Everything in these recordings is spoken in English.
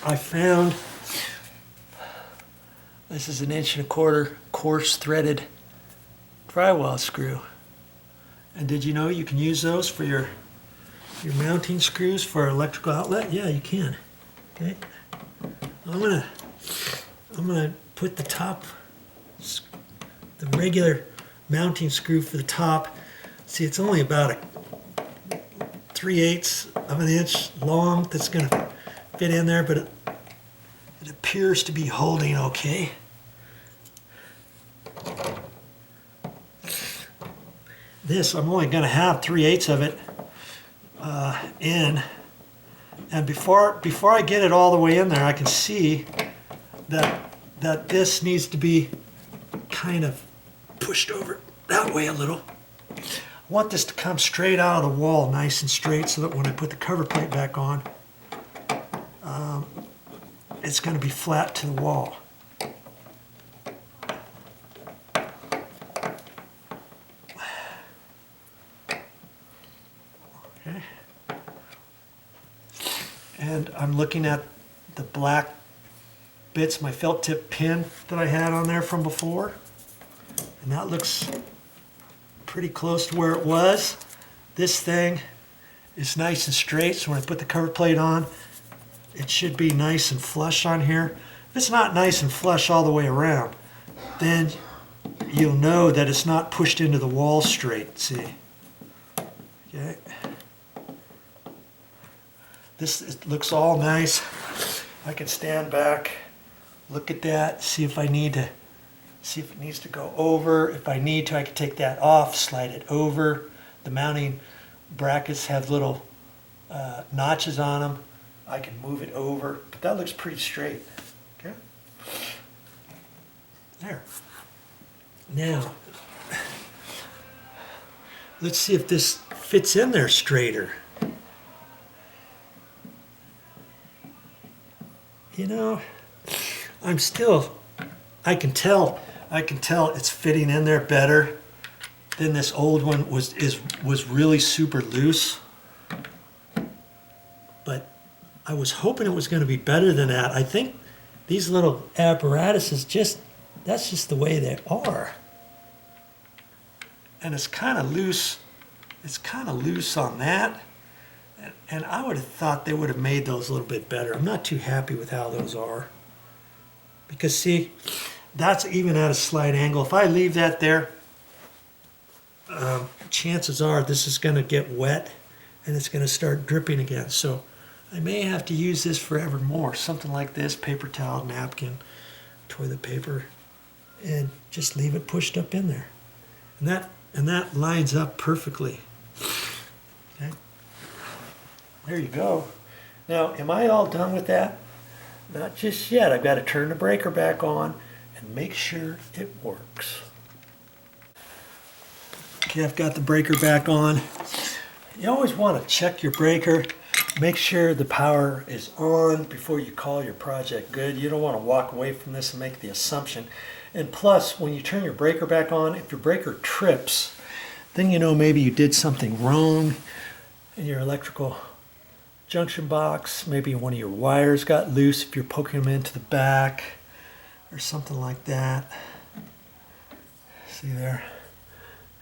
I found, this is an 1.25" coarse threaded drywall screw. And did you know you can use those for your mounting screws for electrical outlet? Yeah, you can. Okay. I'm gonna put the top, the regular mounting screw for the top. See, it's only about a 3/8 of an inch long that's gonna fit in there, but it appears to be holding okay. This, I'm only gonna have 3/8 of it in. And before I get it all the way in there, I can see that this needs to be kind of pushed over that way a little. I want this to come straight out of the wall, nice and straight, so that when I put the cover plate back on, it's going to be flat to the wall. Okay. And I'm looking at the black bits, my felt tip pin that I had on there from before, and that looks pretty close to where it was. This thing is nice and straight, so when I put the cover plate on, it should be nice and flush on here. If it's not nice and flush all the way around, then you'll know that it's not pushed into the wall straight. See? Okay. This, it looks all nice. I can stand back, look at that, see if I need to, see if it needs to go over. If I need to, I can take that off, slide it over. The mounting brackets have little notches on them. I can move it over, but that looks pretty straight. Okay. There. Now, let's see if this fits in there straighter. You know, I'm still, I can tell it's fitting in there better than this old one was really super loose. But I was hoping it was going to be better than that. I think these little apparatuses that's just the way they are. And it's kind of loose. It's kind of loose on that. And I would have thought they would have made those a little bit better. I'm not too happy with how those are. Because see, that's even at a slight angle. If I leave that there, chances are this is going to get wet and it's going to start dripping again. So I may have to use this forevermore. Something like this, paper towel, napkin, toilet paper, and just leave it pushed up in there. And that lines up perfectly. Okay. There you go. Now, am I all done with that? Not just yet. I've got to turn the breaker back on and make sure it works. Okay, I've got the breaker back on. You always want to check your breaker. Make sure the power is on before you call your project good. You don't want to walk away from this and make the assumption. And plus, when you turn your breaker back on, if your breaker trips, then you know maybe you did something wrong in your electrical junction box. Maybe one of your wires got loose if you're poking them into the back or something like that. See there?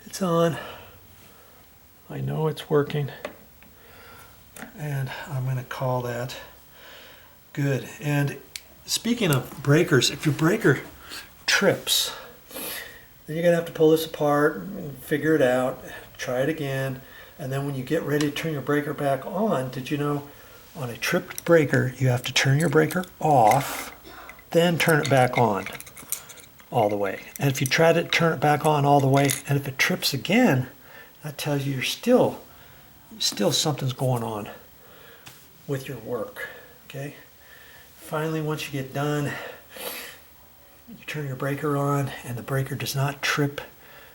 It's on. I know it's working. And I'm going to call that good. And speaking of breakers, if your breaker trips, then you're going to have to pull this apart and figure it out, try it again, and then when you get ready to turn your breaker back on, did you know on a tripped breaker you have to turn your breaker off, then turn it back on all the way. And if you try to turn it back on all the way, and if it trips again, that tells you you're still something's going on with your work. Okay. Finally, once you get done, you turn your breaker on and the breaker does not trip.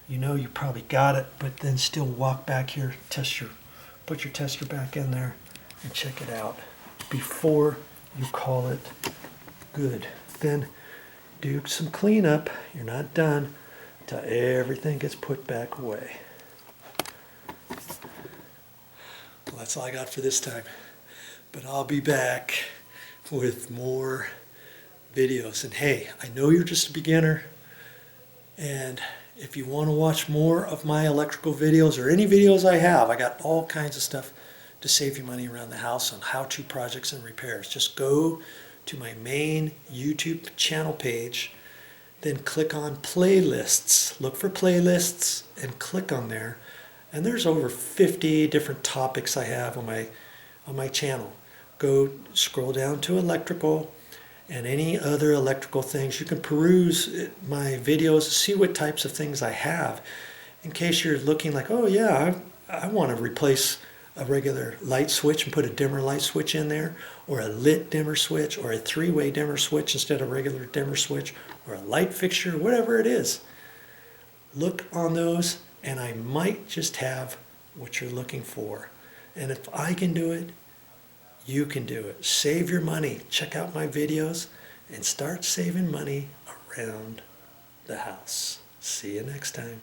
You know you probably got it, but then still walk back here, put your tester back in there and check it out before you call it good. Then do some cleanup. You're not done until everything gets put back away. Well, that's all I got for this time, but I'll be back with more videos. And hey, I know you're just a beginner, and if you want to watch more of my electrical videos or any videos I have, I got all kinds of stuff to save you money around the house on how-to projects and repairs. Just go to my main YouTube channel page, then click on playlists. Look for playlists and click on there. And there's over 50 different topics I have on my channel. Go scroll down to electrical and any other electrical things. You can peruse my videos, see what types of things I have, in case you're looking like, oh yeah, I want to replace a regular light switch and put a dimmer light switch in there, or a lit dimmer switch, or a three-way dimmer switch instead of regular dimmer switch, or a light fixture, whatever it is. Look on those, and I might just have what you're looking for. And if I can do it, you can do it. Save your money. Check out my videos and start saving money around the house. See you next time.